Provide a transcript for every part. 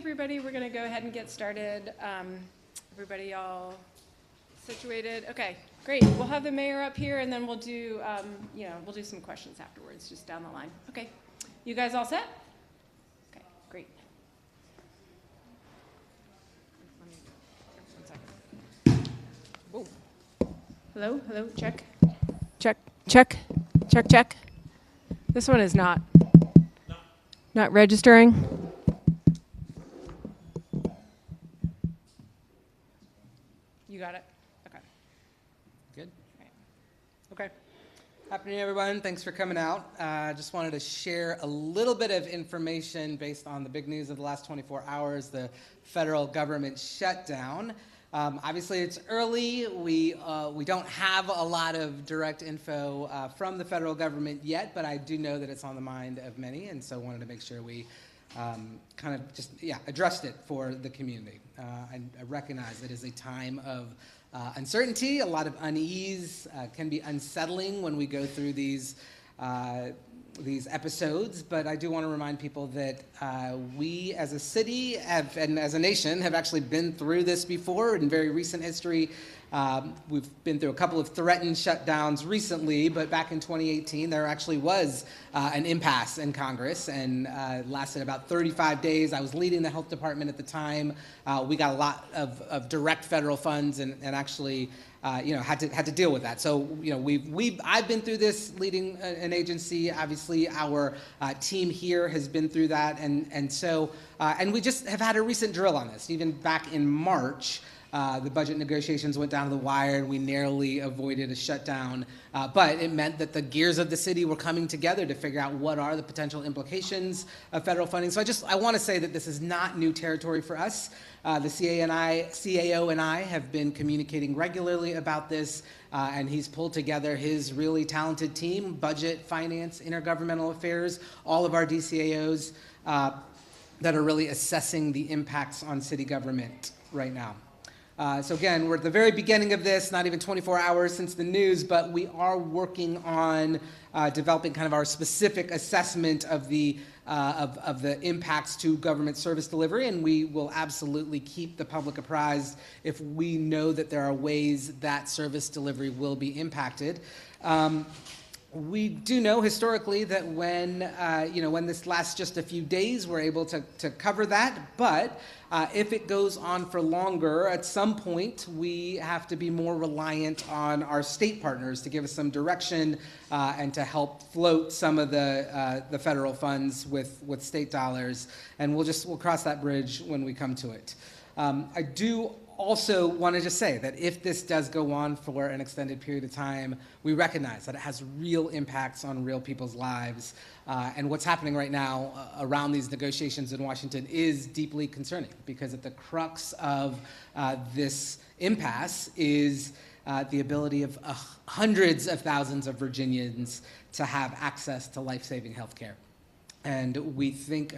everybody. We're going to go ahead and get started. Everybody all situated? Okay, great. We'll have the mayor up here, and then we'll do, we'll do some questions afterwards, just down the line. Okay, you guys all set? Okay, great. One second. Whoa. Hello, hello, check. Check, check, check, check. This one is not registering. You got it? Okay. Good. Okay. Afternoon, everyone. Thanks for coming out. Just wanted to share a little bit of information based on the big news of the last 24 hours, the federal government shutdown. Obviously, it's early. We don't have a lot of direct info from the federal government yet, but I do know that it's on the mind of many, and so wanted to make sure we kind of just, addressed it for the community. I recognize it is a time of uncertainty, a lot of unease, can be unsettling when we go through these episodes, but I do want to remind people that we as a city and as a nation have actually been through this before in very recent history. We've been through a couple of threatened shutdowns recently, but back in 2018, there actually was an impasse in Congress and lasted about 35 days. I was leading the health department at the time. We got a lot of direct federal funds and actually had to deal with that. So, I've been through this leading an agency. Obviously, our team here has been through that. And we just have had a recent drill on this. Even back in March, the budget negotiations went down to the wire and we narrowly avoided a shutdown. But it meant that the gears of the city were coming together to figure out what are the potential implications of federal funding. So I want to say that this is not new territory for us. The CAO and I have been communicating regularly about this, and he's pulled together his really talented team, budget, finance, intergovernmental affairs, all of our DCAOs that are really assessing the impacts on city government right now. So again, we're at the very beginning of this, not even 24 hours since the news, but we are working on developing kind of our specific assessment of the impacts to government service delivery, and we will absolutely keep the public apprised if we know that there are ways that service delivery will be impacted. We do know historically that when this lasts just a few days, we're able to cover that. But if it goes on for longer, at some point we have to be more reliant on our state partners to give us some direction and to help float some of the federal funds with state dollars. And we'll cross that bridge when we come to it. I do also want to just say that if this does go on for an extended period of time, we recognize that it has real impacts on real people's lives. And what's happening right now around these negotiations in Washington is deeply concerning because at the crux of this impasse is the ability of hundreds of thousands of Virginians to have access to life-saving health care. And we think,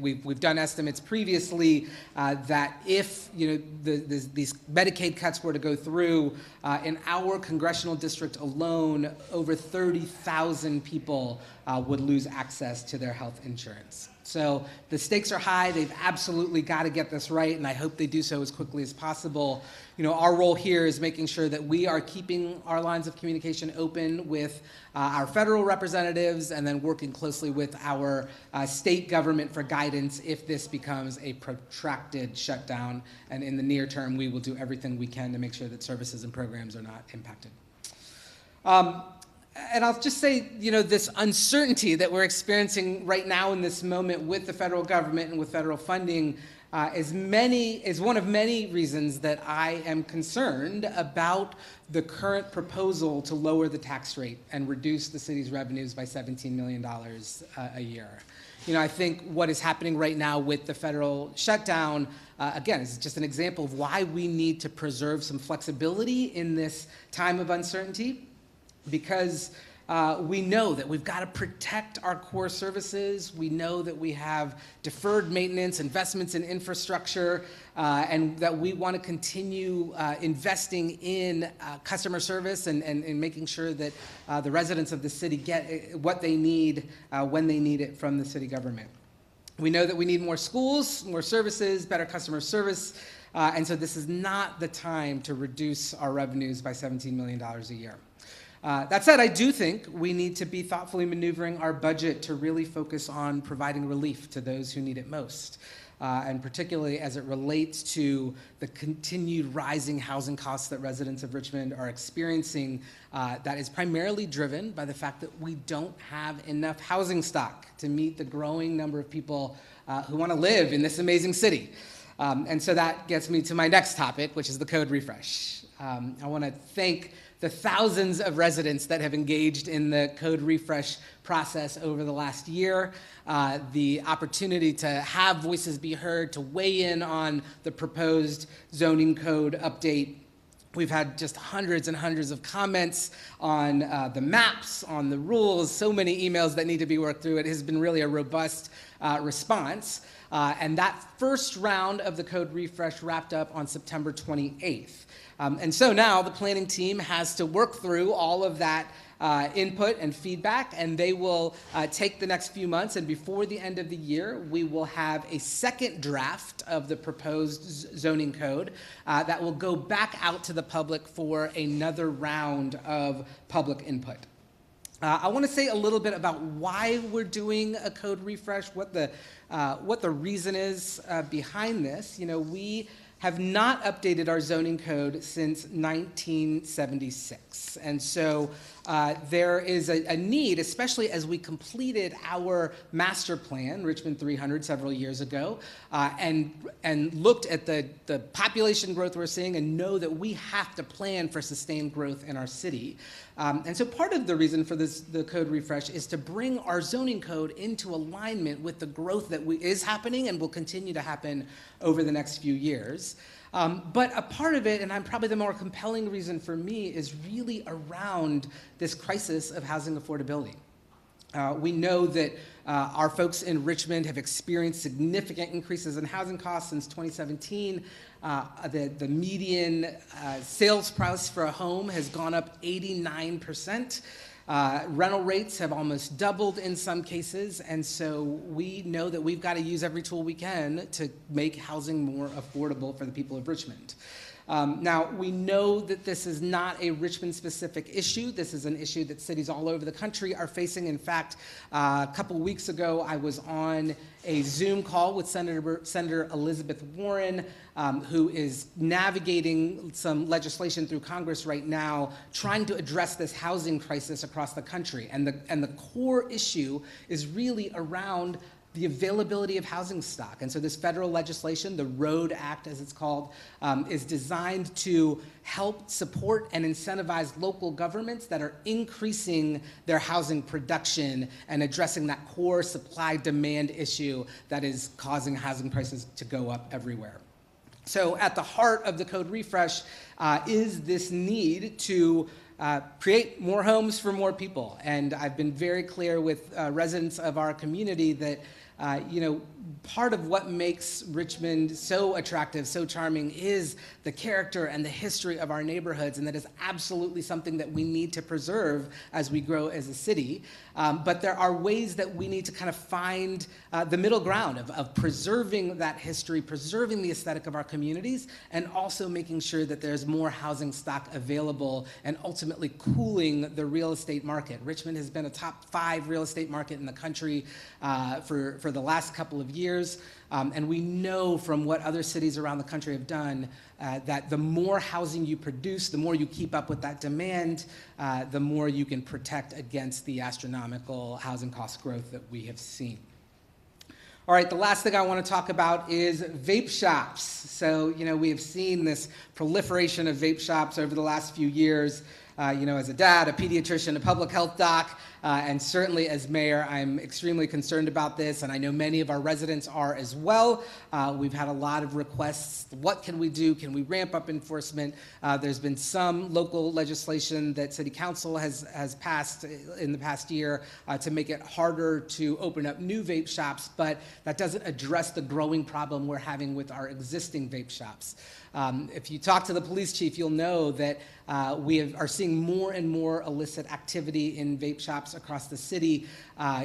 we've done estimates previously that if, these Medicaid cuts were to go through, in our congressional district alone, over 30,000 people would lose access to their health insurance. So the stakes are high. They've absolutely got to get this right, and I hope they do so as quickly as possible. Our role here is making sure that we are keeping our lines of communication open with our federal representatives and then working closely with our state government for guidance if this becomes a protracted shutdown. And in the near term, we will do everything we can to make sure that services and programs are not impacted. And I'll just say, this uncertainty that we're experiencing right now in this moment with the federal government and with federal funding is one of many reasons that I am concerned about the current proposal to lower the tax rate and reduce the city's revenues by $17 million a year. I think what is happening right now with the federal shutdown, again, is just an example of why we need to preserve some flexibility in this time of uncertainty. Because we know that we've got to protect our core services. We know that we have deferred maintenance, investments in infrastructure, and that we want to continue investing in customer service and making sure that the residents of the city get what they need when they need it from the city government. We know that we need more schools, more services, better customer service, and so this is not the time to reduce our revenues by $17 million a year. That said, I do think we need to be thoughtfully maneuvering our budget to really focus on providing relief to those who need it most, and particularly as it relates to the continued rising housing costs that residents of Richmond are experiencing that is primarily driven by the fact that we don't have enough housing stock to meet the growing number of people who want to live in this amazing city. And so that gets me to my next topic, which is the code refresh. I want to thank the thousands of residents that have engaged in the code refresh process over the last year, the opportunity to have voices be heard, to weigh in on the proposed zoning code update. We've had just hundreds and hundreds of comments on the maps, on the rules, so many emails that need to be worked through. It has been really a robust response. And that first round of the code refresh wrapped up on September 28th. And so now the planning team has to work through all of that input and feedback, and they will take the next few months, and before the end of the year, we will have a second draft of the proposed zoning code that will go back out to the public for another round of public input. I want to say a little bit about why we're doing a code refresh, what the reason is behind this. You know, we have not updated our zoning code since 1976. And so there is a need, especially as we completed our master plan, Richmond 300, several years ago, and looked at the population growth we're seeing and know that we have to plan for sustained growth in our city. And so part of the reason for the code refresh is to bring our zoning code into alignment with the growth that is happening and will continue to happen over the next few years. But a part of it, and I'm probably the more compelling reason for me, is really around this crisis of housing affordability. We know that our folks in Richmond have experienced significant increases in housing costs since 2017. The median sales price for a home has gone up 89%. Rental rates have almost doubled in some cases, and so we know that we've got to use every tool we can to make housing more affordable for the people of Richmond. Now, we know that this is not a Richmond-specific issue. This is an issue that cities all over the country are facing. In fact, a couple weeks ago, I was on a Zoom call with Senator Elizabeth Warren, who is navigating some legislation through Congress right now, trying to address this housing crisis across the country. And the core issue is really around the availability of housing stock. And so this federal legislation, the ROAD Act as it's called, is designed to help support and incentivize local governments that are increasing their housing production and addressing that core supply-demand issue that is causing housing prices to go up everywhere. So at the heart of the code refresh is this need to create more homes for more people. And I've been very clear with residents of our community that part of what makes Richmond so attractive, so charming, is the character and the history of our neighborhoods, and that is absolutely something that we need to preserve as we grow as a city. But there are ways that we need to kind of find the middle ground of preserving that history, preserving the aesthetic of our communities, and also making sure that there's more housing stock available and ultimately cooling the real estate market. Richmond has been a top 5 real estate market in the country for the last couple of years. And we know from what other cities around the country have done that the more housing you produce, the more you keep up with that demand, the more you can protect against the astronomical housing cost growth that we have seen. All right, the last thing I want to talk about is vape shops. So, we have seen this proliferation of vape shops over the last few years. As a dad, a pediatrician, a public health doc, and certainly as mayor, I'm extremely concerned about this, and I know many of our residents are as well. We've had a lot of requests. What can we do? Can we ramp up enforcement? There's been some local legislation that City Council has passed in the past year to make it harder to open up new vape shops, but that doesn't address the growing problem we're having with our existing vape shops. If you talk to the police chief, you'll know that we are seeing seeing more and more illicit activity in vape shops across the city.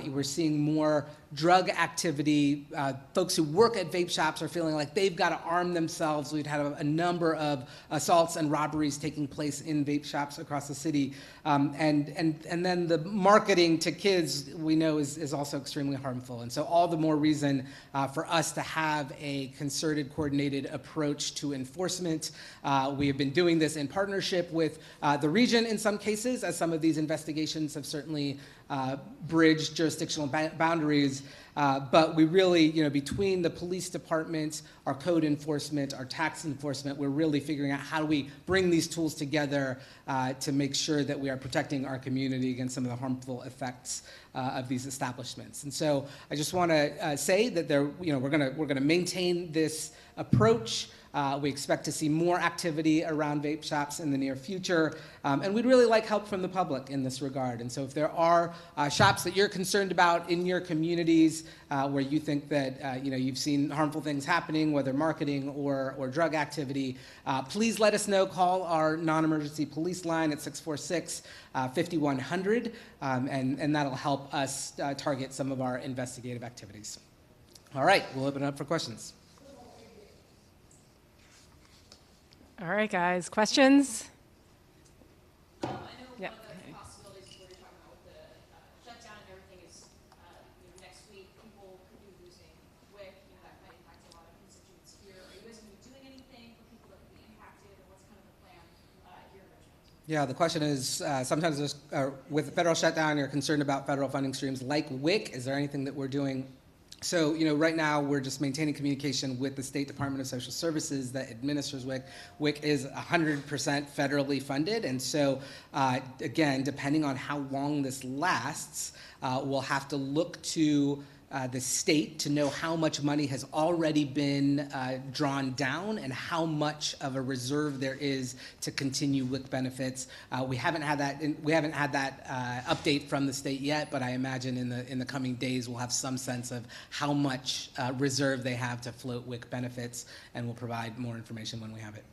We're seeing more drug activity. Folks who work at vape shops are feeling like they've got to arm themselves. We've had a number of assaults and robberies taking place in vape shops across the city. And then the marketing to kids, we know, is also extremely harmful. And so all the more reason for us to have a concerted, coordinated approach to enforcement. We have been doing this in partnership with the region in some cases, as some of these investigations have certainly bridged jurisdictional boundaries. But we really, between the police department, our code enforcement, our tax enforcement, we're really figuring out how do we bring these tools together to make sure that we are protecting our community against some of the harmful effects of these establishments. And so I just want to say that we're going to maintain this approach. We expect to see more activity around vape shops in the near future, and we'd really like help from the public in this regard. And so if there are shops that you're concerned about in your communities where you think that you've seen harmful things happening, whether marketing or drug activity, please let us know. Call our non-emergency police line at 646-5100, and that'll help us target some of our investigative activities. All right, we'll open it up for questions. All right, guys, questions? I know Yeah. one of the possibilities we were talking about with the shutdown and everything is next week people could be losing WIC, that might impact a lot of constituents here. Are you guys going to be doing anything for people that could be impacted, or what's kind of the plan here in Richmond? Yeah, the question is, sometimes with the federal shutdown, you're concerned about federal funding streams like WIC. Is there anything that we're doing? So, right now we're just maintaining communication with the State Department of Social Services that administers WIC. WIC is 100% federally funded, and so, again, depending on how long this lasts, we'll have to look to the state to know how much money has already been drawn down and how much of a reserve there is to continue WIC benefits. We haven't had that update from the state yet, but I imagine in the coming days we'll have some sense of how much reserve they have to float WIC benefits, and we'll provide more information when we have it.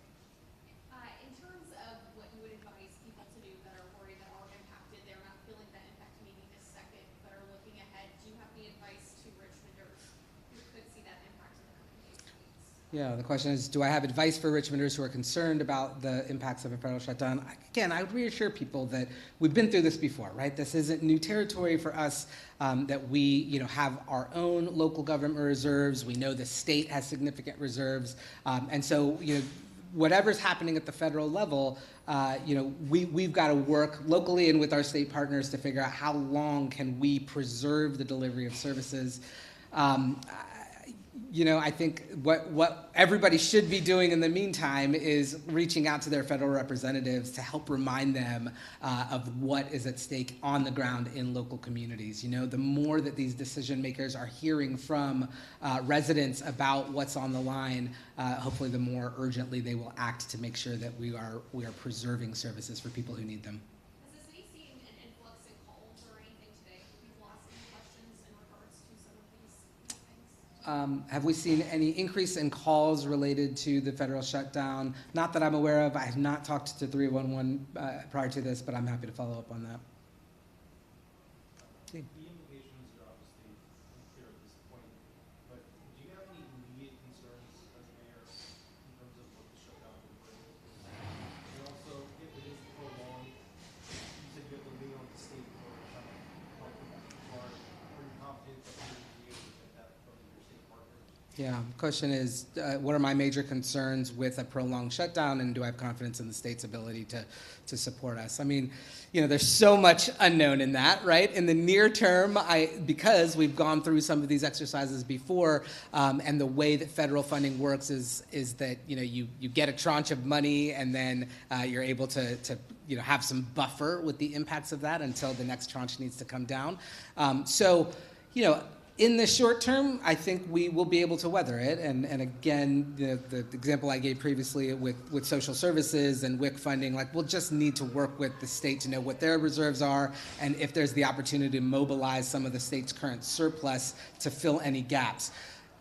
In terms of what you would advise people to do that are worried that are impacted, they're not feeling that impact maybe this second, but are looking ahead, do you have any advice to Richmonders who could see that impact in the coming days or weeks? Yeah, the question is, do I have advice for Richmonders who are concerned about the impacts of a federal shutdown? Again, I would reassure people that we've been through this before, right? This isn't new territory for us, that we, have our own local government reserves. We know the state has significant reserves. And so, whatever's happening at the federal level, we've got to work locally and with our state partners to figure out how long can we preserve the delivery of services. I think what everybody should be doing in the meantime is reaching out to their federal representatives to help remind them of what is at stake on the ground in local communities. The more that these decision makers are hearing from residents about what's on the line, hopefully the more urgently they will act to make sure that we are preserving services for people who need them. Has the city seen an influx in calls or anything today? People asking questions in regards to some of these things? Have we seen any increase in calls related to the federal shutdown? Not that I'm aware of. I have not talked to 311 prior to this, but I'm happy to follow up on that. The implications are obviously unclear at this point, but do you have any immediate concerns as mayor in terms of what the shutdown would bring? And also, if it is prolonged, you said you have to lean on the state for kind of help with that part. Are you confident that you're going to be able to get that from your state partners? Yeah, the question is, what are my major concerns with a prolonged shutdown, and do I have confidence in the state's ability to support us? I mean, there's so much unknown in that, right? In the near term, because we've gone through some of these exercises before, and the way that federal funding works is that, you get a tranche of money, and then you're able to have some buffer with the impacts of that until the next tranche needs to come down. In the short term, I think we will be able to weather it. And again, the example I gave previously with social services and WIC funding, we'll just need to work with the state to know what their reserves are and if there's the opportunity to mobilize some of the state's current surplus to fill any gaps.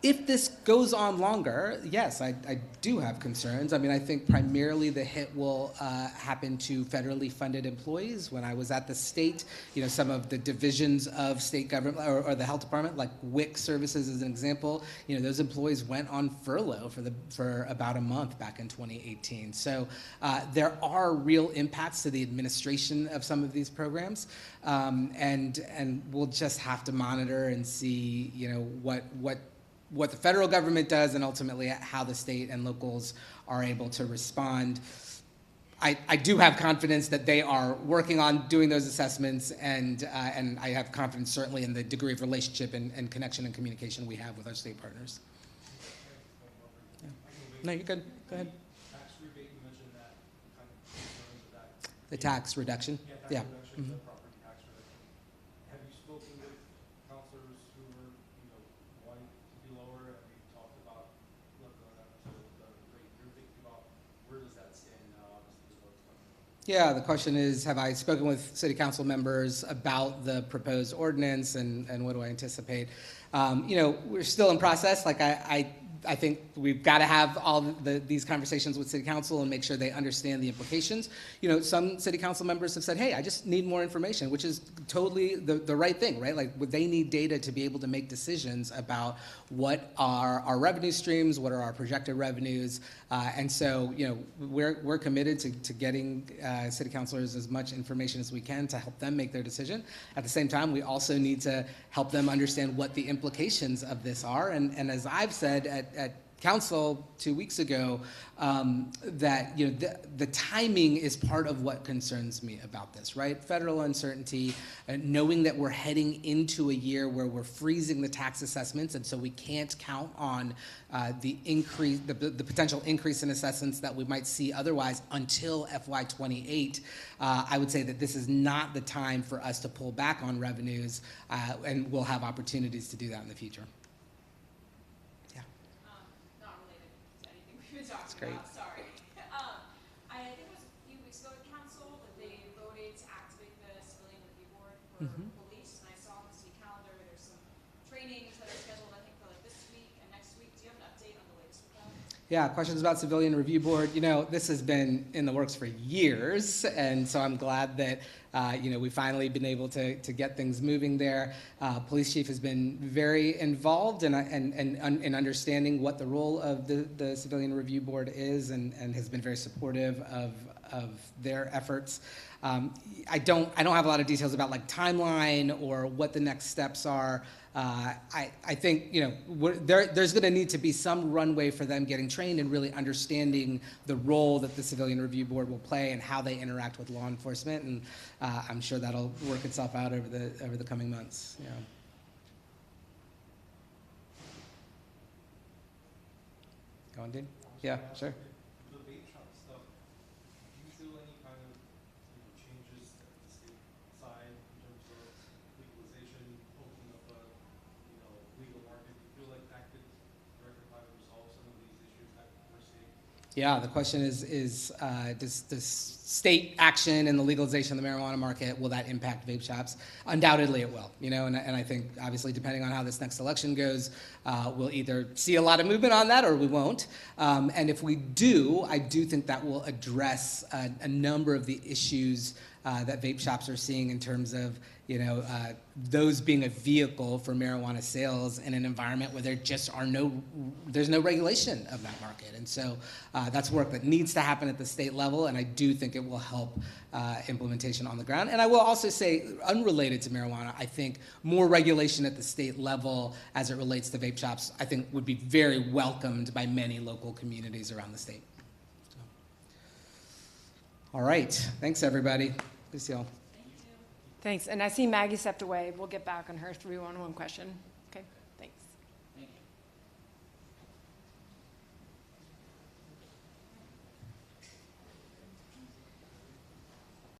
If this goes on longer, yes, I do have concerns. I mean, I think primarily the hit will happen to federally funded employees. When I was at the state, some of the divisions of state government or the health department, like WIC services as an example, those employees went on furlough for about a month back in 2018. So there are real impacts to the administration of some of these programs, and we'll just have to monitor and see, what the federal government does and ultimately how the state and locals are able to respond. I do have confidence that they are working on doing those assessments, and I have confidence certainly in the degree of relationship and connection and communication we have with our state partners. Yeah. No, you're good. Go ahead. Tax rebate, you mentioned that kind of concerns of that. The tax reduction. Yeah, tax Yeah. reduction, Mhm. the property tax reduction. Have you spoken with counselors who were, wanting to be lower? Have you talked about what the rate you're thinking about? Where does that stand now, obviously, with what's coming up? Yeah, the question is, have I spoken with city council members about the proposed ordinance and what do I anticipate? We're still in process. Like I think we've got to have all these conversations with city council and make sure they understand the implications. Some city council members have said, hey, I just need more information, which is totally the right thing, right? Like they need data to be able to make decisions about what are our revenue streams, what are our projected revenues. And so, we're committed to getting city councilors as much information as we can to help them make their decision. At the same time, we also need to help them understand what the implications of this are. And as I've said at council 2 weeks ago, that the timing is part of what concerns me about this, right? Federal uncertainty, knowing that we're heading into a year where we're freezing the tax assessments, and so we can't count on the potential increase in assessments that we might see otherwise until FY28. I would say that this is not the time for us to pull back on revenues, and we'll have opportunities to do that in the future. Not related to anything we've been talking great. about, sorry. I think it was a few weeks ago at council that they voted to activate the civilian review board for police, and I saw on the city calendar there's some trainings that are scheduled, I think, for like this week and next week. Do you have an update on the latest with that? Yeah, questions about civilian review board. This has been in the works for years, and so I'm glad that we've finally been able to get things moving there. Police chief has been very involved in understanding what the role of the civilian review board is, and has been very supportive of their efforts. I don't have a lot of details about like timeline or what the next steps are. I think there's going to need to be some runway for them getting trained and really understanding the role that the civilian review board will play and how they interact with law enforcement, and I'm sure that'll work itself out over the coming months. Yeah. Go on, Dean. Yeah, sure. The vape shop stuff, do you feel any kind of changes at the state side in terms of legalization, opening up a legal market? Do you feel like that could rectify or resolve some of these issues that we're seeing? Yeah, the question is does state action and the legalization of the marijuana market, will that impact vape shops? Undoubtedly it will, and I think obviously depending on how this next election goes, we'll either see a lot of movement on that or we won't. And if we do, I do think that will address a number of the issues that vape shops are seeing in terms of those being a vehicle for marijuana sales in an environment where there's no regulation of that market. And so that's work that needs to happen at the state level, and I do think it will help implementation on the ground. And I will also say, unrelated to marijuana, I think more regulation at the state level as it relates to vape shops, I think would be very welcomed by many local communities around the state. So. All right, thanks everybody. Good to see you all. Thanks. And I see Maggie stepped away. We'll get back on her 311 question.